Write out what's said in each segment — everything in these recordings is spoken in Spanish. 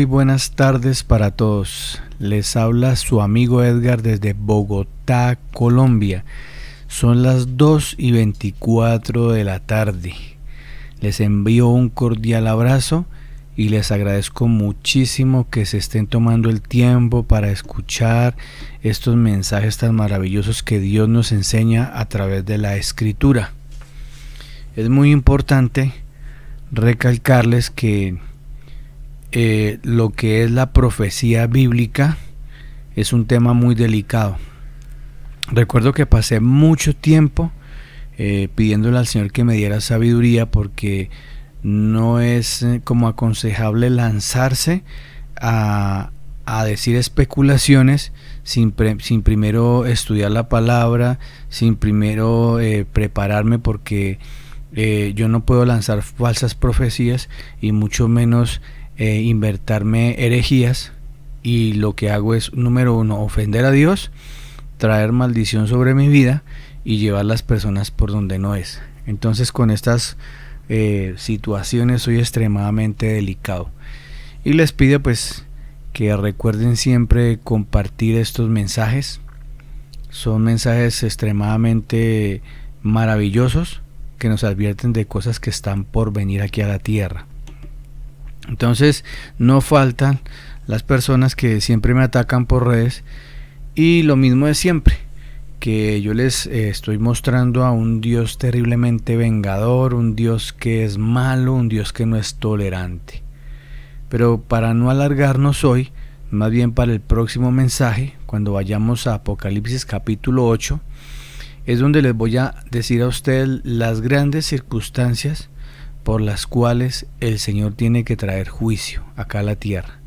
Muy buenas tardes para todos. Les habla su amigo Edgar desde Bogotá, Colombia. Son las 2:24 de la tarde. Les envío un cordial abrazo y les agradezco muchísimo que se estén tomando el tiempo para escuchar estos mensajes tan maravillosos que Dios nos enseña a través de la Escritura. Es muy importante recalcarles que lo que es la profecía bíblica es un tema muy delicado. Recuerdo que pasé mucho tiempo pidiéndole al Señor que me diera sabiduría, porque no es como aconsejable lanzarse a decir especulaciones sin primero estudiar la palabra, sin primero prepararme, porque yo no puedo lanzar falsas profecías y mucho menos inventarme herejías, y lo que hago es, número uno, ofender a Dios, traer maldición sobre mi vida y llevar las personas por donde no es. Entonces, con estas situaciones soy extremadamente delicado, y les pido pues que recuerden siempre compartir estos mensajes. Son mensajes extremadamente maravillosos que nos advierten de cosas que están por venir aquí a la tierra. Entonces, no faltan las personas que siempre me atacan por redes, y lo mismo de siempre, que yo les estoy mostrando a un Dios terriblemente vengador, un Dios que es malo, un Dios que no es tolerante. Pero para no alargarnos hoy, más bien para el próximo mensaje, cuando vayamos a Apocalipsis capítulo 8, es donde les voy a decir a ustedes las grandes circunstancias por las cuales el Señor tiene que traer juicio acá a la tierra.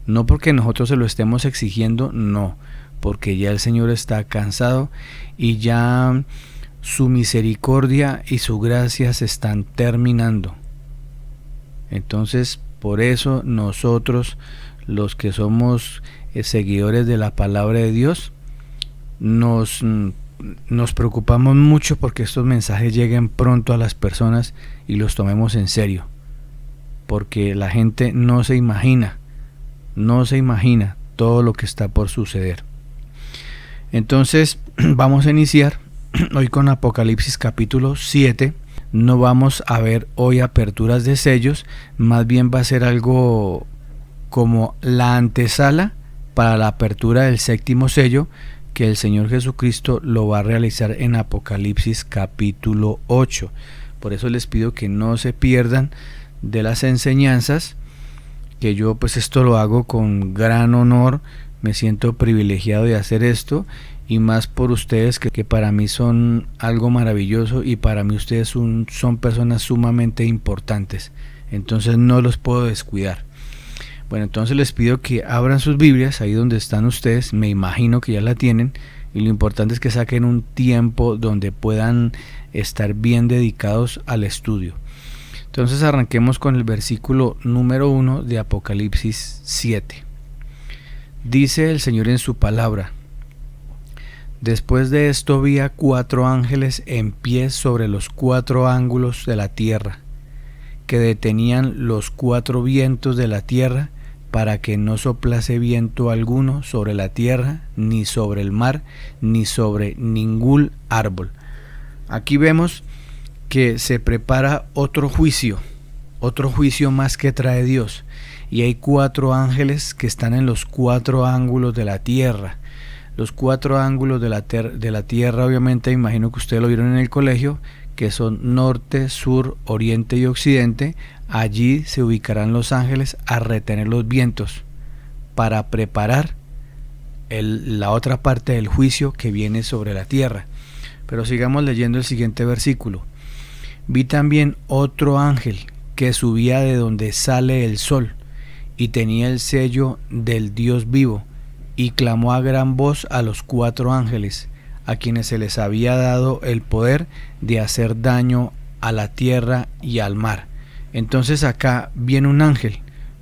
No porque nosotros se lo estemos exigiendo, no, porque ya el Señor está cansado y ya su misericordia y su gracia se están terminando. Entonces, por eso nosotros, los que somos seguidores de la palabra de Dios, nos preocupamos mucho porque estos mensajes lleguen pronto a las personas y los tomemos en serio, porque la gente no se imagina todo lo que está por suceder. Entonces vamos a iniciar hoy con Apocalipsis capítulo 7. No vamos a ver hoy aperturas de sellos, más bien va a ser algo como la antesala para la apertura del séptimo sello, que el Señor Jesucristo lo va a realizar en Apocalipsis capítulo 8. Por eso les pido que no se pierdan de las enseñanzas, que yo pues esto lo hago con gran honor, me siento privilegiado de hacer esto, y más por ustedes que para mí son algo maravilloso, y para mí ustedes son personas sumamente importantes, entonces no los puedo descuidar. Bueno, entonces les pido que abran sus Biblias ahí donde están ustedes, me imagino que ya la tienen, y lo importante es que saquen un tiempo donde puedan estar bien dedicados al estudio. Entonces arranquemos con el versículo número 1 de Apocalipsis 7. Dice el Señor en su palabra: después de esto vi a 4 ángeles en pie sobre los 4 ángulos de la tierra, que detenían los 4 vientos de la tierra, para que no soplase viento alguno sobre la tierra, ni sobre el mar, ni sobre ningún árbol. Aquí vemos que se prepara otro juicio más que trae Dios, y hay 4 ángeles que están en los 4 ángulos de la tierra. Los 4 ángulos de la tierra, obviamente, imagino que ustedes lo vieron en el colegio, que son norte, sur, oriente y occidente. Allí se ubicarán los ángeles a retener los vientos para preparar la otra parte del juicio que viene sobre la tierra. Pero sigamos leyendo el siguiente versículo. Vi también otro ángel que subía de donde sale el sol, y tenía el sello del Dios vivo, y clamó a gran voz a los 4 ángeles, a quienes se les había dado el poder de hacer daño a la tierra y al mar. Entonces acá viene un ángel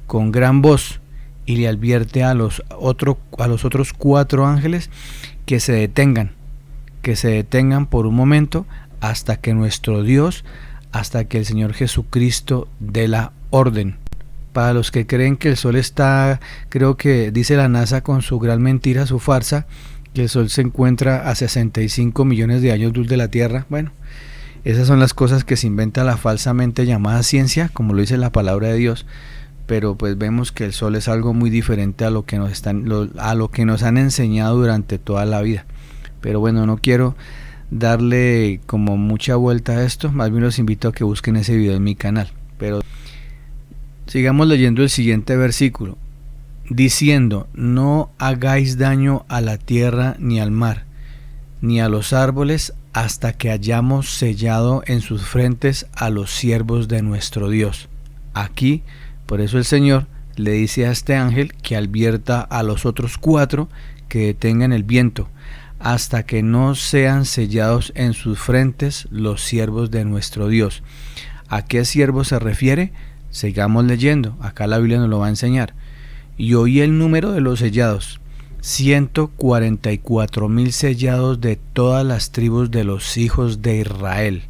con gran voz y le advierte a los otros 4 ángeles que se detengan por un momento, hasta que nuestro Dios, hasta que el Señor Jesucristo dé la orden. Para los que creen que el Sol está, creo que dice la NASA con su gran mentira, su farsa, que el Sol se encuentra a 65 millones de años luz de la Tierra. Bueno, esas son las cosas que se inventa la falsamente llamada ciencia, como lo dice la palabra de Dios. Pero pues vemos que el Sol es algo muy diferente a lo que nos han enseñado durante toda la vida. Pero bueno, no quiero darle como mucha vuelta a esto, más bien los invito a que busquen ese video en mi canal. Pero sigamos leyendo el siguiente versículo, diciendo: no hagáis daño a la tierra ni al mar, ni a los árboles, hasta que hayamos sellado en sus frentes a los siervos de nuestro Dios. Aquí, por eso el Señor le dice a este ángel que advierta a los otros 4 que detengan el viento, hasta que no sean sellados en sus frentes los siervos de nuestro Dios. ¿A qué siervos se refiere? Sigamos leyendo, acá la Biblia nos lo va a enseñar. Y oí el número de los sellados, 144,000 sellados de todas las tribus de los hijos de Israel.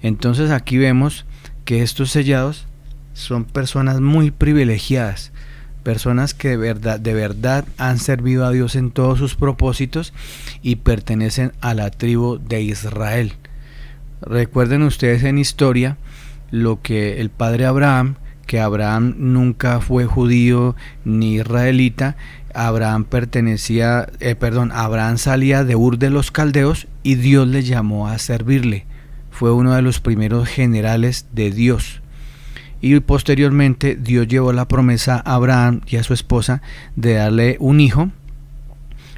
Entonces aquí vemos que estos sellados son personas muy privilegiadas, personas que de verdad han servido a Dios en todos sus propósitos y pertenecen a la tribu de Israel. Recuerden ustedes en historia lo que el padre Abraham, que Abraham nunca fue judío ni israelita. Abraham salía de Ur de los Caldeos y Dios le llamó a servirle. Fue uno de los primeros generales de Dios. Y posteriormente Dios llevó la promesa a Abraham y a su esposa de darle un hijo,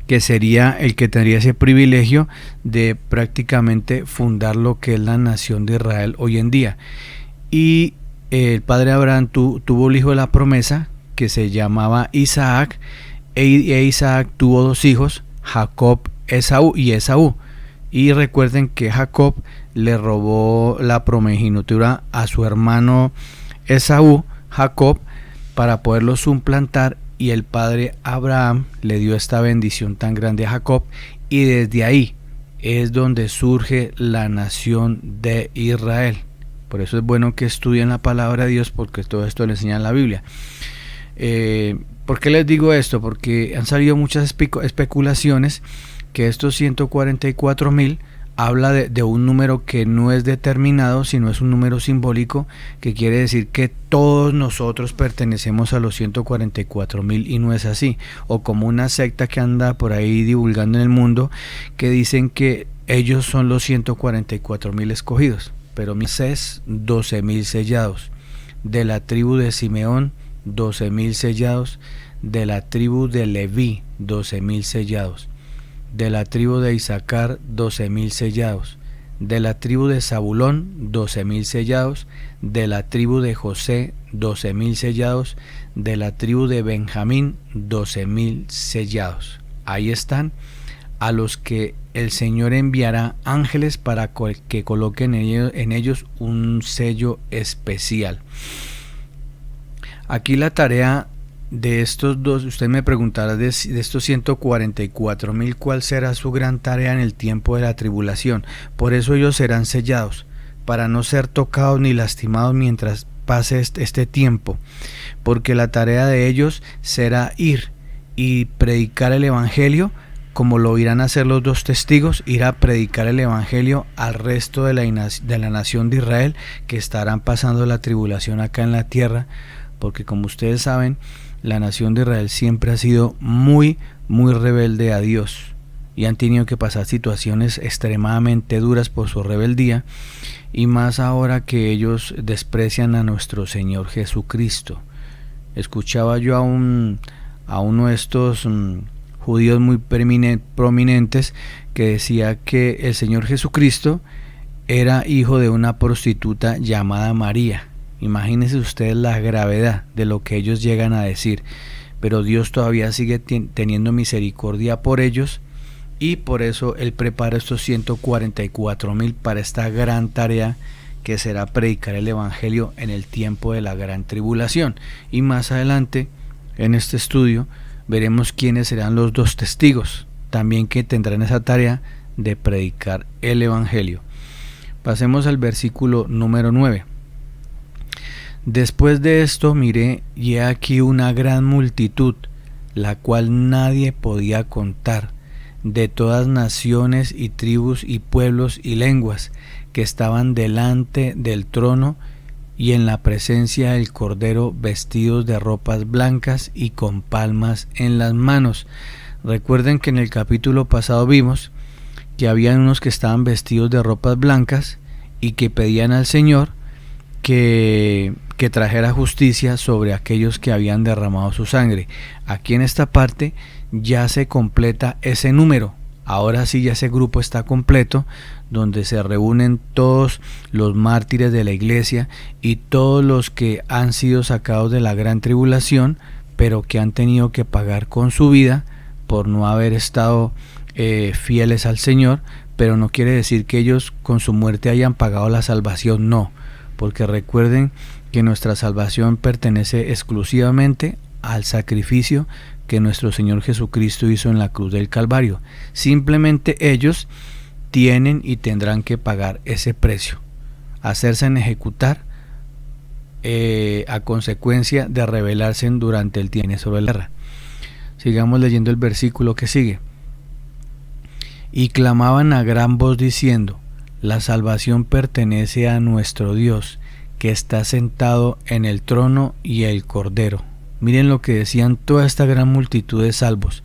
que sería el que tendría ese privilegio de prácticamente fundar lo que es la nación de Israel hoy en día. Y el padre Abraham tuvo el hijo de la promesa, que se llamaba Isaac, e Isaac tuvo 2 hijos, Jacob y Esaú. Y recuerden que Jacob le robó la primogenitura a su hermano Esaú, Jacob, para poderlo suplantar, y el padre Abraham le dio esta bendición tan grande a Jacob, y desde ahí es donde surge la nación de Israel. Por eso es bueno que estudien la palabra de Dios, porque todo esto le enseña en la Biblia. ¿Por qué les digo esto? Porque han salido muchas especulaciones que estos 144,000 habla de un número que no es determinado, sino es un número simbólico, que quiere decir que todos nosotros pertenecemos a los 144,000, y no es así. O como una secta que anda por ahí divulgando en el mundo, que dicen que ellos son los 144,000 escogidos. Pero Moisés, 12,000 sellados. De la tribu de Simeón, 12,000 sellados. De la tribu de Leví, 12,000 sellados. De la tribu de Isaacar, 12,000 sellados. De la tribu de Zabulón, 12,000 sellados. De la tribu de José, 12,000 sellados. De la tribu de Benjamín, 12,000 sellados. Ahí están, a los que el Señor enviará ángeles para que coloquen en ellos un sello especial. Aquí la tarea de estos dos, usted me preguntará de estos 144,000, ¿cuál será su gran tarea en el tiempo de la tribulación? Por eso ellos serán sellados, para no ser tocados ni lastimados mientras pase este tiempo, porque la tarea de ellos será ir y predicar el evangelio, como lo irán a hacer los 2 testigos, ir a predicar el evangelio al resto de la nación de Israel, que estarán pasando la tribulación acá en la tierra, porque como ustedes saben, la nación de Israel siempre ha sido muy rebelde a Dios, y han tenido que pasar situaciones extremadamente duras por su rebeldía, y más ahora que ellos desprecian a nuestro Señor Jesucristo. Escuchaba yo a uno de estos judíos muy prominentes, que decía que el Señor Jesucristo era hijo de una prostituta llamada María. Imagínense ustedes la gravedad de lo que ellos llegan a decir, pero Dios todavía sigue teniendo misericordia por ellos, y por eso Él prepara estos 144,000 para esta gran tarea, que será predicar el evangelio en el tiempo de la gran tribulación. Y más adelante en este estudio veremos quiénes serán los 2 testigos también que tendrán esa tarea de predicar el evangelio. Pasemos al versículo número 9. Después de esto miré, y he aquí una gran multitud, la cual nadie podía contar, de todas naciones y tribus y pueblos y lenguas, que estaban delante del trono y en la presencia del Cordero, vestidos de ropas blancas y con palmas en las manos. Recuerden que en el capítulo pasado vimos que habían unos que estaban vestidos de ropas blancas y que pedían al Señor que trajera justicia sobre aquellos que habían derramado su sangre. Aquí en esta parte ya se completa ese número. Ahora sí ya ese grupo está completo, donde se reúnen todos los mártires de la iglesia y todos los que han sido sacados de la gran tribulación, pero que han tenido que pagar con su vida por no haber estado fieles al Señor. Pero no quiere decir que ellos con su muerte hayan pagado la salvación, no, porque recuerden que nuestra salvación pertenece exclusivamente al sacrificio que nuestro Señor Jesucristo hizo en la cruz del Calvario. Simplemente ellos tienen y tendrán que pagar ese precio, hacerse en ejecutar a consecuencia de rebelarse durante el tiempo sobre la tierra. Sigamos leyendo el versículo que sigue. Y clamaban a gran voz diciendo: la salvación pertenece a nuestro Dios, que está sentado en el trono y el Cordero. Miren lo que decían toda esta gran multitud de salvos,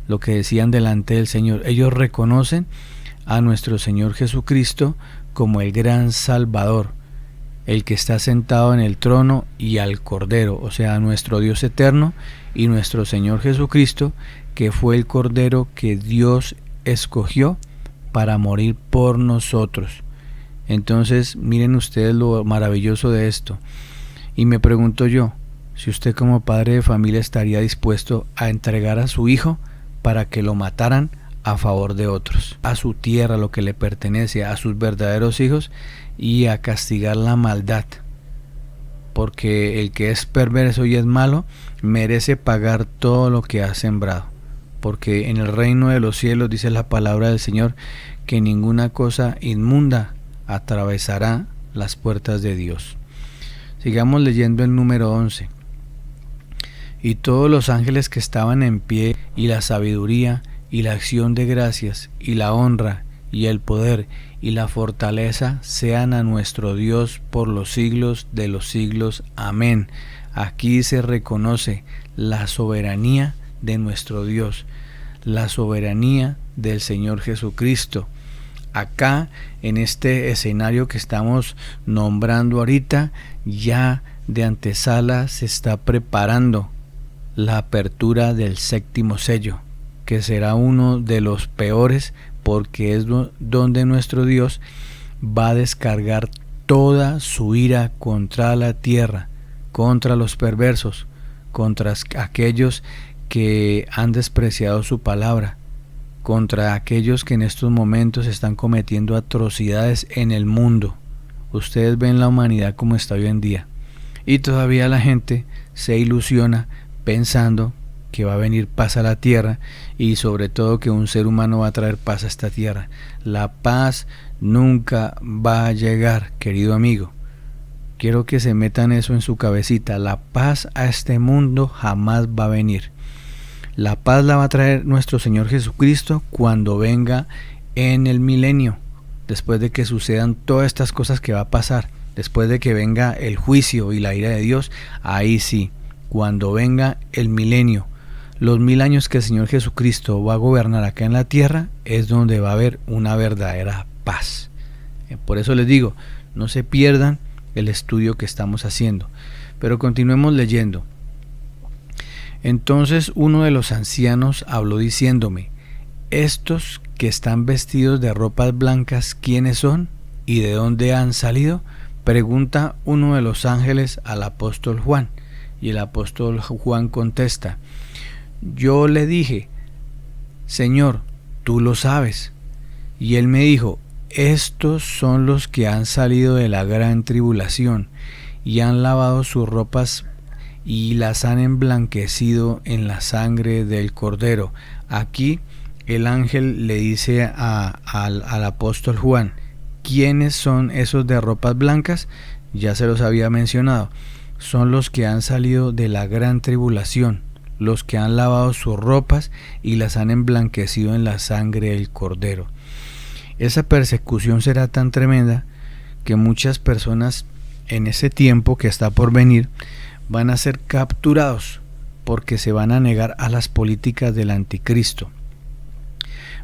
lo que decían delante del Señor. Ellos reconocen a nuestro Señor Jesucristo como el gran Salvador, el que está sentado en el trono y al Cordero, o sea, a nuestro Dios eterno y nuestro Señor Jesucristo, que fue el Cordero que Dios escogió para morir por nosotros. Entonces, miren ustedes lo maravilloso de esto. Y me pregunto yo, si usted como padre de familia estaría dispuesto a entregar a su hijo para que lo mataran a favor de otros, a su tierra, lo que le pertenece, a sus verdaderos hijos, y a castigar la maldad, porque el que es perverso y es malo merece pagar todo lo que ha sembrado, porque en el reino de los cielos dice la palabra del Señor que ninguna cosa inmunda atravesará las puertas de Dios. Sigamos leyendo el número 11. Y todos los ángeles que estaban en pie, y la sabiduría, y la acción de gracias, y la honra, y el poder, y la fortaleza, sean a nuestro Dios por los siglos de los siglos. Amén. Aquí se reconoce la soberanía de nuestro Dios, la soberanía del Señor Jesucristo. Acá, en este escenario que estamos nombrando ahorita, ya de antesala se está preparando la apertura del séptimo sello, que será uno de los peores, porque es donde nuestro Dios va a descargar toda su ira contra la tierra, contra los perversos, contra aquellos que han despreciado su palabra, contra aquellos que en estos momentos están cometiendo atrocidades en el mundo. Ustedes ven la humanidad como está hoy en día, y todavía la gente se ilusiona pensando que va a venir paz a la tierra, y sobre todo que un ser humano va a traer paz a esta tierra. La paz nunca va a llegar, querido amigo. Quiero que se metan eso en su cabecita. La paz a este mundo jamás va a venir. La paz la va a traer nuestro Señor Jesucristo cuando venga en el milenio, después de que sucedan todas estas cosas que va a pasar, después de que venga el juicio y la ira de Dios. Ahí sí, cuando venga el milenio, los 1000 años que el Señor Jesucristo va a gobernar acá en la tierra, es donde va a haber una verdadera paz. Por eso les digo, no se pierdan el estudio que estamos haciendo. Pero continuemos leyendo. Entonces uno de los ancianos habló diciéndome: estos que están vestidos de ropas blancas, ¿quiénes son y de dónde han salido? Pregunta uno de los ángeles al apóstol Juan. Y el apóstol Juan contesta: yo le dije: Señor, tú lo sabes. Y él me dijo: estos son los que han salido de la gran tribulación y han lavado sus ropas y las han emblanquecido en la sangre del Cordero. Aquí el ángel le dice al apóstol Juan: ¿quiénes son esos de ropas blancas? Ya se los había mencionado. son los que han salido de la gran tribulación, los que han lavado sus ropas y las han emblanquecido en la sangre del Cordero. Esa persecución será tan tremenda que muchas personas en ese tiempo que está por venir van a ser capturados porque se van a negar a las políticas del anticristo.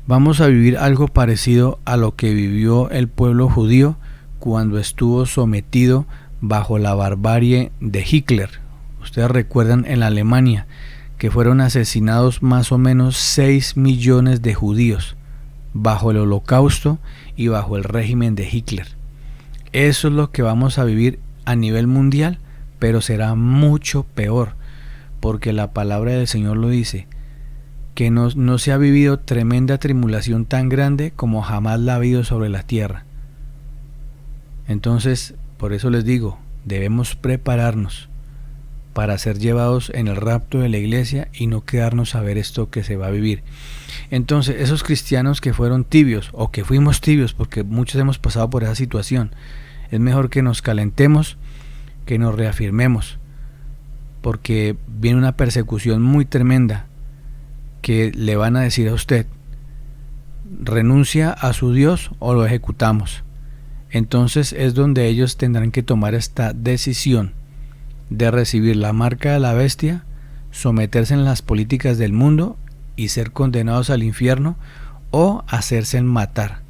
Vamos a vivir algo parecido a lo que vivió el pueblo judío cuando estuvo sometido bajo la barbarie de Hitler. Ustedes recuerdan en Alemania que fueron asesinados más o menos 6 millones de judíos bajo el Holocausto y bajo el régimen de Hitler. Eso es lo que vamos a vivir a nivel mundial, pero será mucho peor, porque la palabra del Señor lo dice, que no se ha vivido tremenda tribulación tan grande como jamás la ha habido sobre la tierra. Entonces, por eso les digo, debemos prepararnos para ser llevados en el rapto de la iglesia y no quedarnos a ver esto que se va a vivir. Entonces, esos cristianos que fueron tibios o que fuimos tibios, porque muchos hemos pasado por esa situación, es mejor que nos calentemos, que nos reafirmemos, porque viene una persecución muy tremenda que le van a decir a usted, renuncia a su Dios o lo ejecutamos. Entonces es donde ellos tendrán que tomar esta decisión de recibir la marca de la bestia, someterse en las políticas del mundo y ser condenados al infierno, o hacerse matar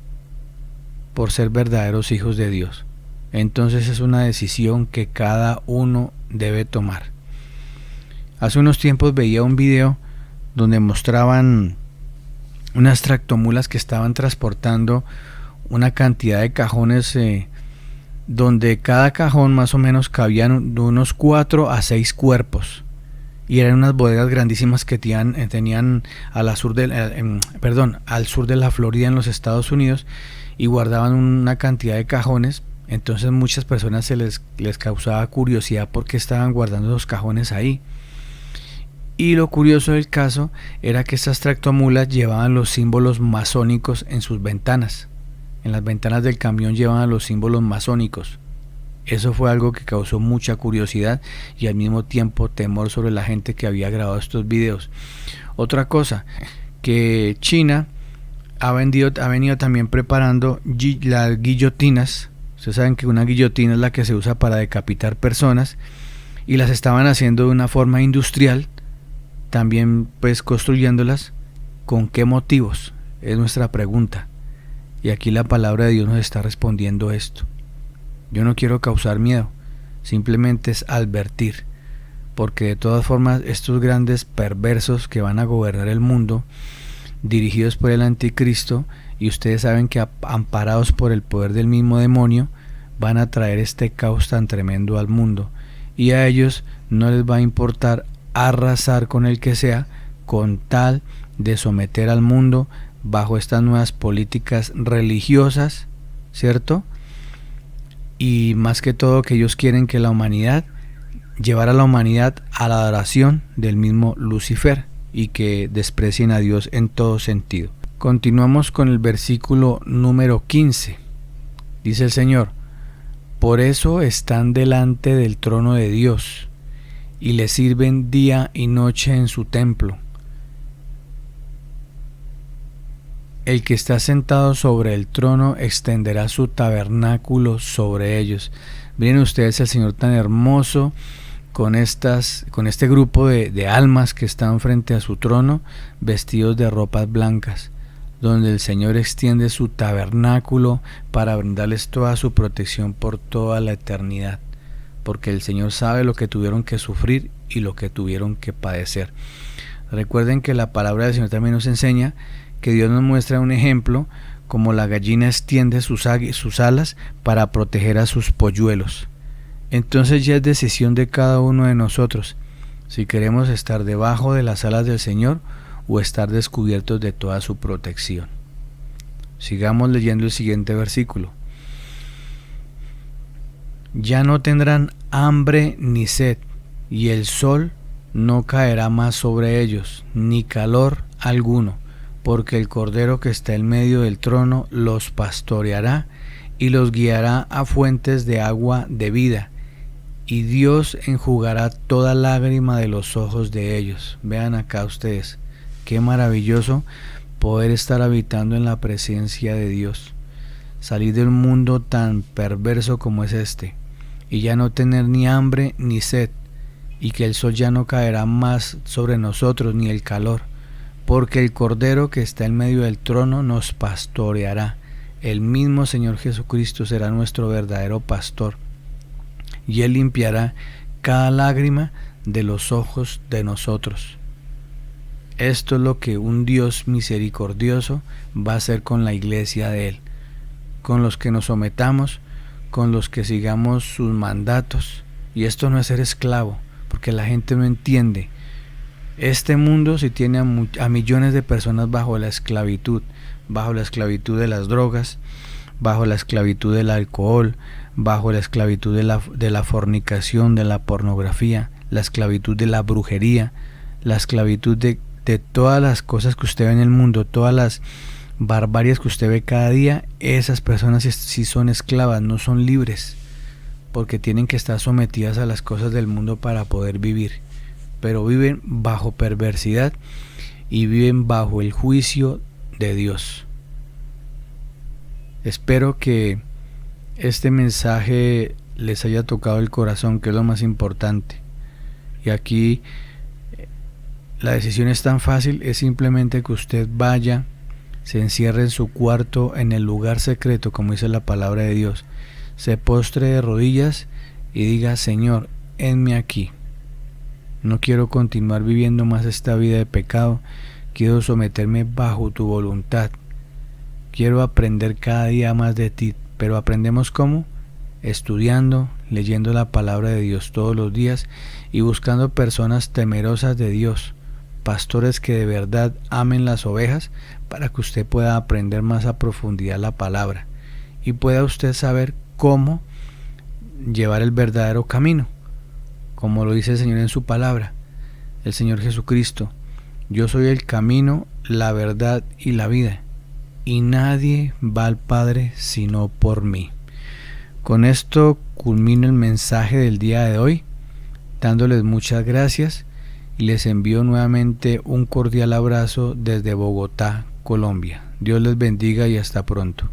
por ser verdaderos hijos de Dios. Entonces es una decisión que cada uno debe tomar. Hace unos tiempos veía un video donde mostraban unas tractomulas que estaban transportando una cantidad de cajones donde cada cajón más o menos cabían de unos 4 a 6 cuerpos, y eran unas bodegas grandísimas que tenían al sur de la Florida en los Estados Unidos, y guardaban una cantidad de cajones. Entonces muchas personas les causaba curiosidad por qué estaban guardando los cajones ahí. Y lo curioso del caso era que estas tractomulas llevaban los símbolos masónicos en sus ventanas. En las ventanas del camión llevaban los símbolos masónicos. Eso fue algo que causó mucha curiosidad y al mismo tiempo temor sobre la gente que había grabado estos videos. Otra cosa, que China ha venido también preparando las guillotinas. Ustedes saben que una guillotina es la que se usa para decapitar personas, y las estaban haciendo de una forma industrial, también pues construyéndolas. ¿Con qué motivos? Es nuestra pregunta. Y aquí la palabra de Dios nos está respondiendo esto. Yo no quiero causar miedo, simplemente es advertir, porque de todas formas estos grandes perversos que van a gobernar el mundo, dirigidos por el anticristo, y ustedes saben que amparados por el poder del mismo demonio, van a traer este caos tan tremendo al mundo, y a ellos no les va a importar arrasar con el que sea, con tal de someter al mundo bajo estas nuevas políticas religiosas, ¿cierto? Y más que todo que ellos quieren que llevar a la humanidad a la adoración del mismo Lucifer, y que desprecien a Dios en todo sentido. Continuamos con el versículo número 15. Dice el Señor: por eso están delante del trono de Dios y le sirven día y noche en su templo. El que está sentado sobre el trono extenderá su tabernáculo sobre ellos. Miren ustedes el Señor tan hermoso con este grupo de almas que están frente a su trono, vestidos de ropas blancas, donde el Señor extiende su tabernáculo para brindarles toda su protección por toda la eternidad, porque el Señor sabe lo que tuvieron que sufrir y lo que tuvieron que padecer. Recuerden que la palabra del Señor también nos enseña que Dios nos muestra un ejemplo, como la gallina extiende sus alas para proteger a sus polluelos. Entonces ya es decisión de cada uno de nosotros si queremos estar debajo de las alas del Señor o estar descubiertos de toda su protección. Sigamos leyendo el siguiente versículo. Ya no tendrán hambre ni sed, y el sol no caerá más sobre ellos, ni calor alguno, porque el Cordero que está en medio del trono los pastoreará y los guiará a fuentes de agua de vida, y Dios enjugará toda lágrima de los ojos de ellos. Vean acá ustedes, qué maravilloso poder estar habitando en la presencia de Dios, salir de un mundo tan perverso como es este, y ya no tener ni hambre ni sed, y que el sol ya no caerá más sobre nosotros ni el calor, porque el Cordero que está en medio del trono nos pastoreará. El mismo Señor Jesucristo será nuestro verdadero pastor, y Él limpiará cada lágrima de los ojos de nosotros. Esto es lo que un Dios misericordioso va a hacer con la iglesia de Él, con los que nos sometamos, con los que sigamos sus mandatos. Y esto no es ser esclavo, porque la gente no entiende. Este mundo sí tiene a millones de personas bajo la esclavitud de las drogas, bajo la esclavitud del alcohol, bajo la esclavitud de la fornicación, de la pornografía, la esclavitud de la brujería, la esclavitud de todas las cosas que usted ve en el mundo, todas las barbarias que usted ve cada día. Esas personas sí son esclavas, no son libres, porque tienen que estar sometidas a las cosas del mundo para poder vivir, pero viven bajo perversidad y viven bajo el juicio de Dios. Espero que este mensaje les haya tocado el corazón, que es lo más importante. Y aquí la decisión es tan fácil, es simplemente que usted vaya, se encierre en su cuarto, en el lugar secreto, como dice la palabra de Dios, se postre de rodillas y diga: Señor, henme aquí. No quiero continuar viviendo más esta vida de pecado, quiero someterme bajo tu voluntad. Quiero aprender cada día más de ti. Pero aprendemos ¿cómo? Estudiando, leyendo la palabra de Dios todos los días y buscando personas temerosas de Dios, pastores que de verdad amen las ovejas, para que usted pueda aprender más a profundidad la palabra y pueda usted saber cómo llevar el verdadero camino, como lo dice el Señor en su palabra, el Señor Jesucristo: yo soy el camino, la verdad y la vida, y nadie va al Padre sino por mí. Con esto culmino el mensaje del día de hoy, dándoles muchas gracias, y les envío nuevamente un cordial abrazo desde Bogotá, Colombia. Dios les bendiga y hasta pronto.